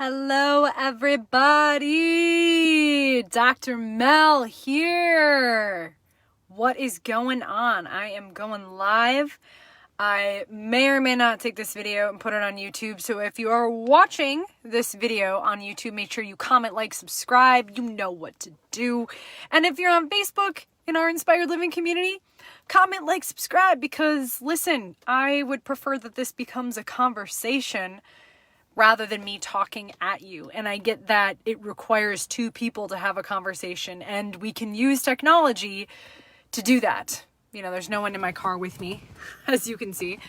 Hello, everybody. Dr. Mel here. What is going on? I am going live. I may or may not take this video and put it on YouTube. So if you are watching this video on YouTube, make sure you comment, like, subscribe. You know what to do. And if you're on Facebook in our Inspired Living community, comment, like, subscribe, because listen, I would prefer that this becomes a conversation rather than me talking at you. And I get that it requires two people to have a conversation, and we can use technology to do that. You know, there's no one in my car with me, as you can see.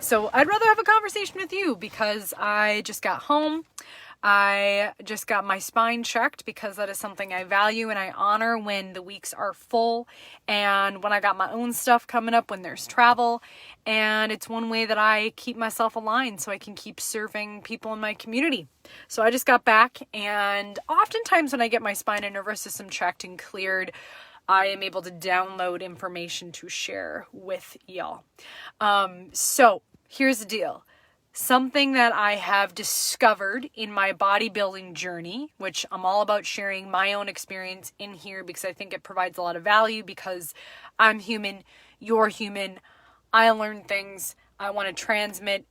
So I'd rather have a conversation with you because I just got home. I just got my spine checked because that is something I value and I honor when the weeks are full and when I got my own stuff coming up, when there's travel. And it's one way that I keep myself aligned so I can keep serving people in my community. So I just got back, and oftentimes when I get my spine and nervous system checked and cleared, I am able to download information to share with y'all. So here's the deal. Something that I have discovered in my bodybuilding journey, which I'm all about sharing my own experience in here because I think it provides a lot of value, because I'm human, you're human, I learn things, I want to transmit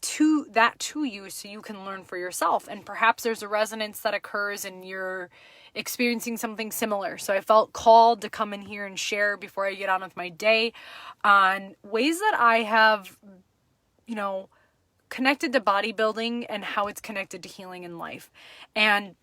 to you so you can learn for yourself. And perhaps there's a resonance that occurs and you're experiencing something similar. So I felt called to come in here and share before I get on with my day on ways that I have, connected to bodybuilding and how it's connected to healing in life. And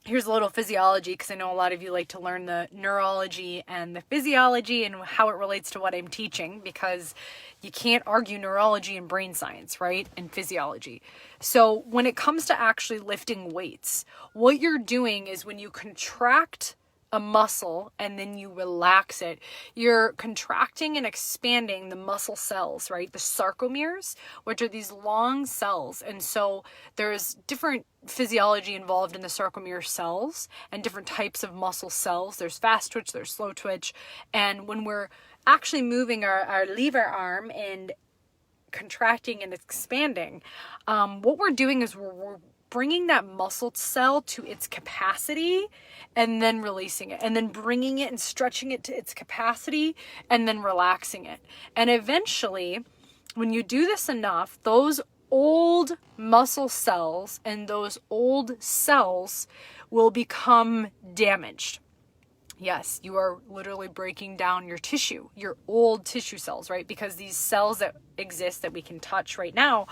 here's a little physiology, because I know a lot of you like to learn the neurology and the physiology and how it relates to what I'm teaching, because you can't argue neurology and brain science, right? And physiology. So when it comes to actually lifting weights, what you're doing is when you contract a muscle and then you relax it, you're contracting and expanding the muscle cells, right? The sarcomeres, which are these long cells. And so there's different physiology involved in the sarcomere cells and different types of muscle cells. There's fast twitch, there's slow twitch. And when we're actually moving our lever arm and contracting and expanding, what we're doing is we're bringing that muscle cell to its capacity and then releasing it, and then bringing it and stretching it to its capacity and then relaxing it. And eventually, when you do this enough, those old muscle cells and those old cells will become damaged. Yes, you are literally breaking down your tissue, your old tissue cells, right? Because these cells that exist that we can touch right now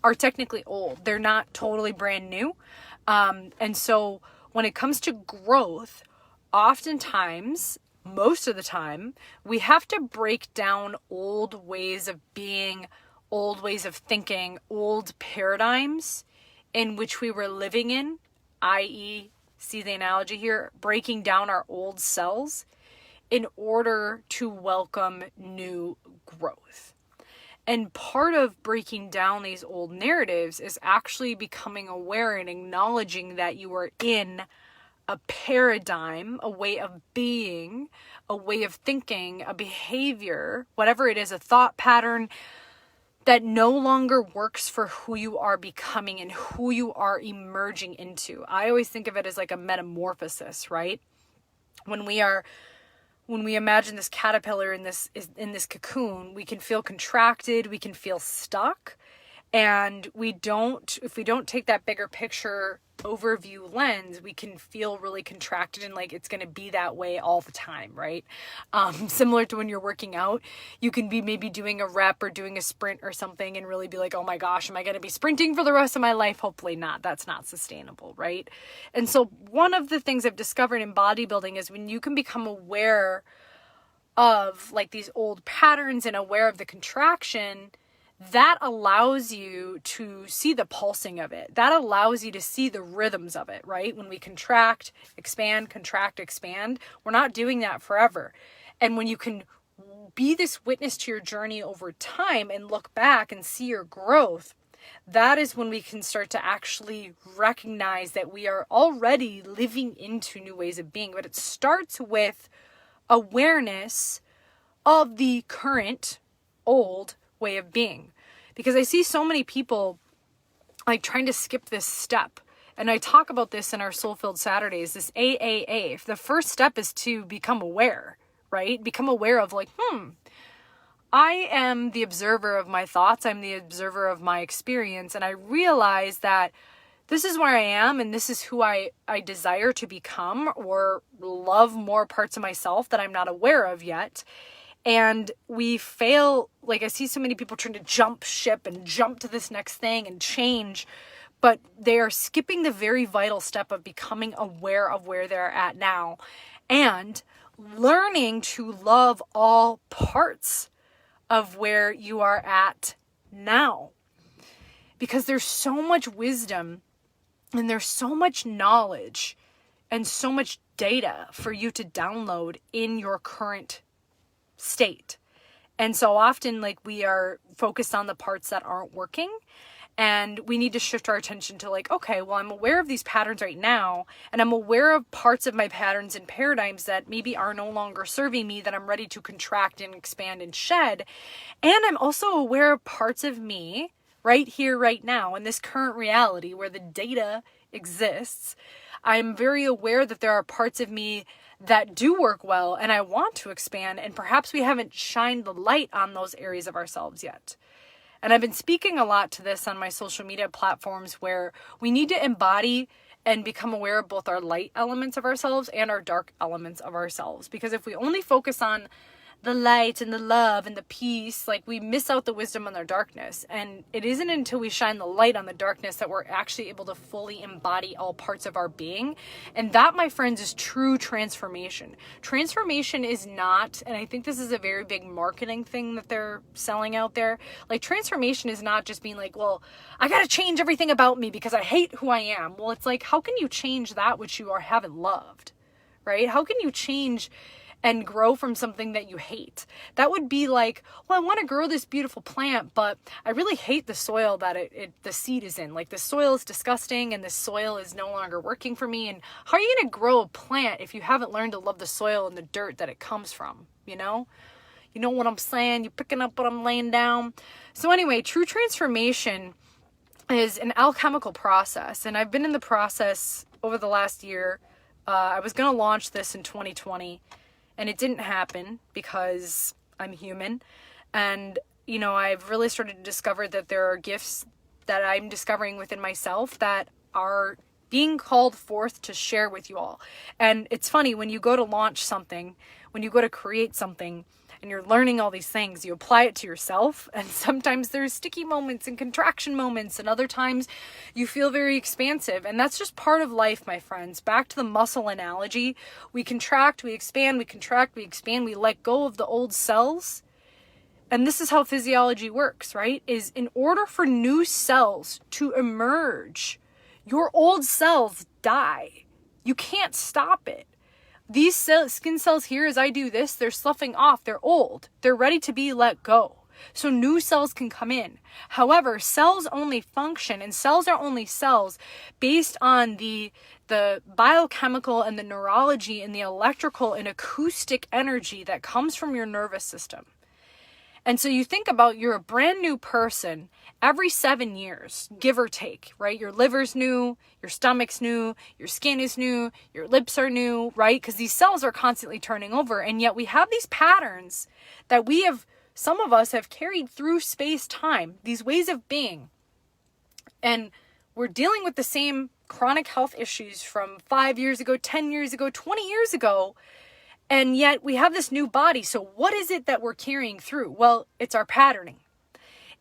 are technically old. They're not totally brand new. And so when it comes to growth, oftentimes, most of the time, we have to break down old ways of being, old ways of thinking, old paradigms in which we were living in, i.e., see the analogy here, breaking down our old cells in order to welcome new growth. And part of breaking down these old narratives is actually becoming aware and acknowledging that you are in a paradigm, a way of being, a way of thinking, a behavior, whatever it is, a thought pattern that no longer works for who you are becoming and who you are emerging into. I always think of it as like a metamorphosis, right? When we imagine this caterpillar in this cocoon, we can feel contracted, we can feel stuck, and if we don't take that bigger picture overview lens, we can feel really contracted and like it's going to be that way all the time, right? Similar to when you're working out, you can be maybe doing a rep or doing a sprint or something and really be like, oh my gosh, am I going to be sprinting for the rest of my life? Hopefully not. That's not sustainable, right? And so one of the things I've discovered in bodybuilding is when you can become aware of like these old patterns and aware of the contraction, that allows you to see the pulsing of it. That allows you to see the rhythms of it, right? When we contract, expand, we're not doing that forever. And when you can be this witness to your journey over time and look back and see your growth, that is when we can start to actually recognize that we are already living into new ways of being. But it starts with awareness of the current old way of being. Because I see so many people like trying to skip this step. And I talk about this in our Soul-Filled Saturdays, this AAA. The first step is to become aware, right? Become aware of like, I am the observer of my thoughts. I'm the observer of my experience. And I realize that this is where I am and this is who I desire to become or love more parts of myself that I'm not aware of yet. And we fail, like I see so many people trying to jump ship and jump to this next thing and change, but they are skipping the very vital step of becoming aware of where they're at now and learning to love all parts of where you are at now. Because there's so much wisdom and there's so much knowledge and so much data for you to download in your current state. And so often, like, we are focused on the parts that aren't working, and we need to shift our attention to like, okay, well, I'm aware of these patterns right now, and I'm aware of parts of my patterns and paradigms that maybe are no longer serving me, that I'm ready to contract and expand and shed. And I'm also aware of parts of me right here, right now, in this current reality where the data exists. I'm very aware that there are parts of me that do work well and I want to expand, and perhaps we haven't shined the light on those areas of ourselves yet. And I've been speaking a lot to this on my social media platforms, where we need to embody and become aware of both our light elements of ourselves and our dark elements of ourselves. Because if we only focus on the light and the love and the peace, like, we miss out the wisdom on the darkness. And it isn't until we shine the light on the darkness that we're actually able to fully embody all parts of our being. And that, my friends, is true transformation. Transformation is not, and I think this is a very big marketing thing that they're selling out there. Like, transformation is not just being like, well, I got to change everything about me because I hate who I am. Well, it's like, how can you change that which you haven't loved, right? How can you change and grow from something that you hate? That would be like, well, I want to grow this beautiful plant, but I really hate the soil that the seed is in. Like, the soil is disgusting and the soil is no longer working for me. And how are you going to grow a plant if you haven't learned to love the soil and the dirt that it comes from? You know what I'm saying? You're picking up what I'm laying down. So anyway, true transformation is an alchemical process. And I've been in the process over the last year. I was going to launch this in 2020. And it didn't happen because I'm human. And, I've really started to discover that there are gifts that I'm discovering within myself that are being called forth to share with you all. And it's funny, when you go to launch something, when you go to create something, and you're learning all these things, you apply it to yourself, and sometimes there's sticky moments and contraction moments, and other times you feel very expansive. And that's just part of life, my friends. Back to the muscle analogy, we contract, we expand, we contract, we expand, we let go of the old cells. And this is how physiology works, right? Is in order for new cells to emerge, your old cells die. You can't stop it. These skin cells here, as I do this, they're sloughing off. They're old. They're ready to be let go. So new cells can come in. However, cells only function, and cells are only cells based on the biochemical and the neurology and the electrical and acoustic energy that comes from your nervous system. And so you think about, you're a brand new person every 7 years, give or take, right? Your liver's new, your stomach's new, your skin is new, your lips are new, right? Because these cells are constantly turning over. And yet we have these patterns that some of us have carried through space-time, these ways of being. And we're dealing with the same chronic health issues from 5 years ago, 10 years ago, 20 years ago. And yet we have this new body. So what is it that we're carrying through? Well, it's our patterning.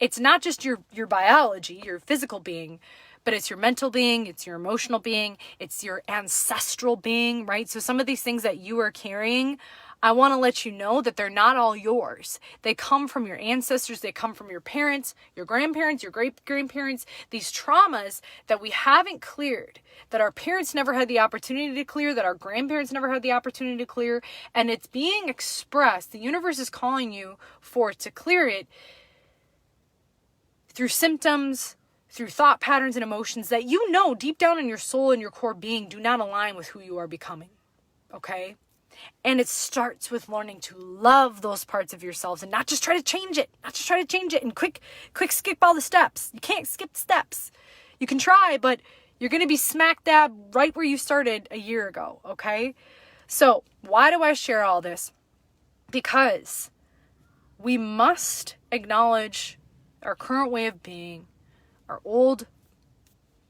It's not just your biology, your physical being, but it's your mental being, it's your emotional being, it's your ancestral being, right? So some of these things that you are carrying, I want to let you know that they're not all yours. They come from your ancestors. They come from your parents, your grandparents, your great-grandparents. These traumas that we haven't cleared, that our parents never had the opportunity to clear, that our grandparents never had the opportunity to clear, and it's being expressed. The universe is calling you to clear it through symptoms, through thought patterns and emotions that deep down in your soul and your core being do not align with who you are becoming. Okay? And it starts with learning to love those parts of yourselves and not just try to change it. And quick skip all the steps. You can't skip steps. You can try, but you're going to be smack dab right where you started a year ago, okay? So why do I share all this? Because we must acknowledge our current way of being, our old,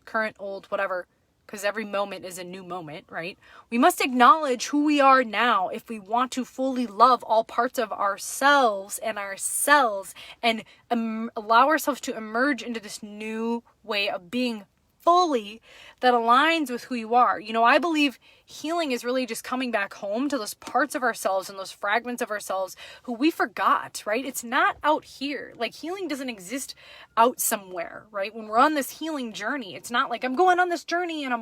current, old, whatever, because every moment is a new moment, right? We must acknowledge who we are now if we want to fully love all parts of ourselves and ourselves and allow ourselves to emerge into this new way of being fully that aligns with who you are. I believe healing is really just coming back home to those parts of ourselves and those fragments of ourselves who we forgot, right? It's not out here. Like, healing doesn't exist out somewhere, right? When we're on this healing journey, it's not like I'm going on this journey and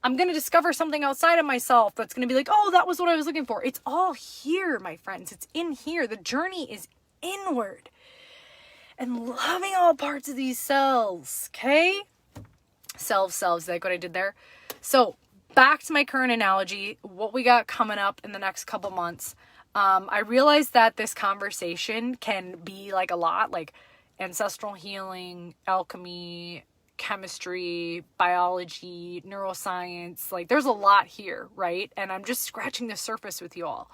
I'm going to discover something outside of myself that's going to be like, oh, that was what I was looking for. It's all here, my friends. It's in here. The journey is inward and loving all parts of these selves, okay? Selves, like what I did there. So back to my current analogy, what we got coming up in the next couple months. I realized that this conversation can be like a lot, like ancestral healing, alchemy, chemistry, biology, neuroscience. Like, there's a lot here, right? And I'm just scratching the surface with you all.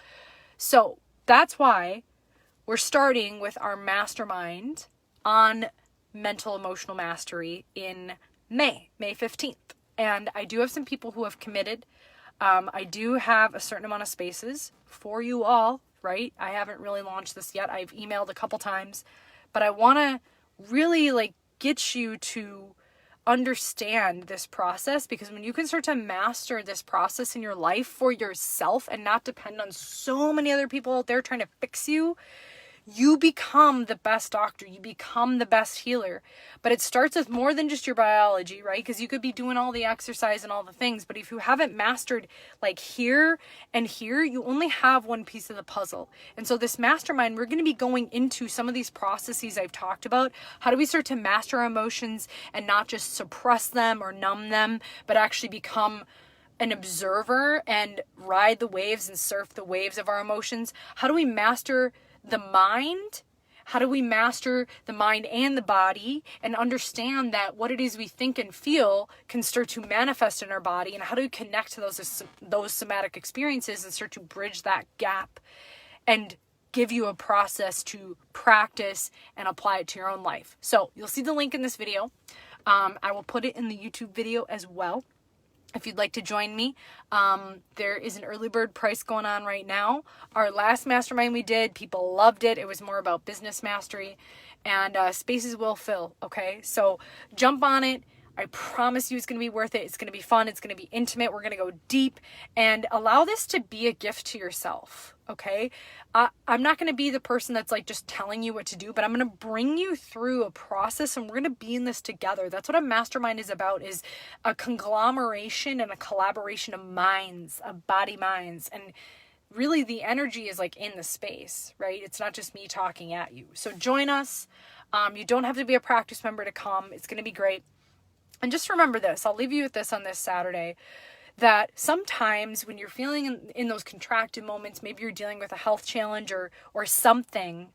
So that's why we're starting with our mastermind on mental emotional mastery in May 15th. And I do have some people who have committed. I do have a certain amount of spaces for you all, right? I haven't really launched this yet. I've emailed a couple times, but I want to really get you to understand this process, because when you can start to master this process in your life for yourself and not depend on so many other people out there trying to fix you, you become the best doctor. You become the best healer. But it starts with more than just your biology, right? Because you could be doing all the exercise and all the things, but if you haven't mastered like here and here, you only have one piece of the puzzle. And so this mastermind, we're going to be going into some of these processes I've talked about. How do we start to master our emotions and not just suppress them or numb them, but actually become an observer and ride the waves and surf the waves of our emotions? How do we master the mind? How do we master the mind and the body and understand that what it is we think and feel can start to manifest in our body? And how do we connect to those somatic experiences and start to bridge that gap and give you a process to practice and apply it to your own life? So you'll see the link in this video. I will put it in the YouTube video as well. If you'd like to join me, there is an early bird price going on right now. Our last mastermind we did, people loved it. It was more about business mastery, and spaces will fill, okay? So jump on it. I promise you it's going to be worth it. It's going to be fun. It's going to be intimate. We're going to go deep and allow this to be a gift to yourself, okay? I'm not going to be the person that's like just telling you what to do, but I'm going to bring you through a process and we're going to be in this together. That's what a mastermind is about, is a conglomeration and a collaboration of minds, of body minds. And really the energy is like in the space, right? It's not just me talking at you. So join us. You don't have to be a practice member to come. It's going to be great. And just remember this, I'll leave you with this on this Saturday, that sometimes when you're feeling in those contracted moments, maybe you're dealing with a health challenge or something,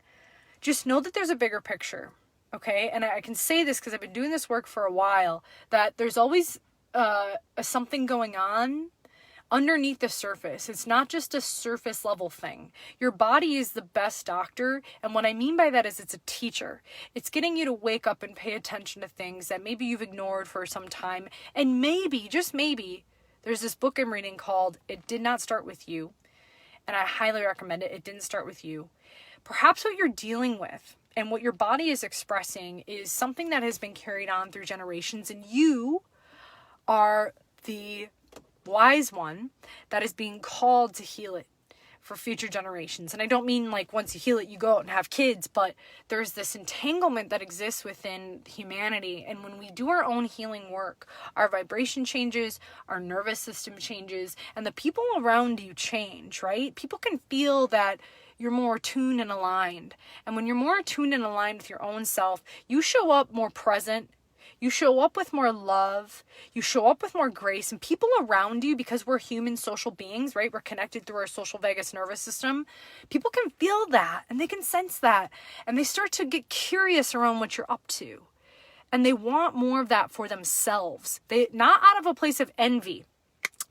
just know that there's a bigger picture, okay? And I can say this because I've been doing this work for a while, that there's always something going on underneath the surface. It's not just a surface level thing. Your body is the best doctor. And what I mean by that is it's a teacher. It's getting you to wake up and pay attention to things that maybe you've ignored for some time. And maybe, just maybe, there's this book I'm reading called It Did Not Start With You. And I highly recommend it. It didn't start with you. Perhaps what you're dealing with and what your body is expressing is something that has been carried on through generations. And you are the wise one that is being called to heal it for future generations. And I don't mean like once you heal it, you go out and have kids, but there's this entanglement that exists within humanity. And when we do our own healing work, our vibration changes, our nervous system changes, and the people around you change, right? People can feel that you're more attuned and aligned. And when you're more attuned and aligned with your own self, you show up more present. You show up with more love, you show up with more grace, and people around you, because we're human social beings, right? We're connected through our social vagus nervous system. People can feel that and they can sense that, and they start to get curious around what you're up to. and they want more of that for themselves. They, not out of a place of envy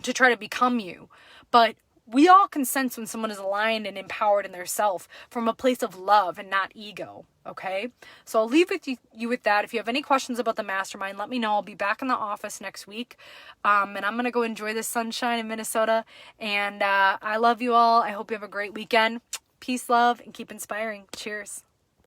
to try to become you, but we all can sense when someone is aligned and empowered in their self from a place of love and not ego. Okay. So I'll leave with you with that. If you have any questions about the mastermind, let me know. I'll be back in the office next week. And I'm going to go enjoy the sunshine in Minnesota. And I love you all. I hope you have a great weekend. Peace, love, and keep inspiring. Cheers.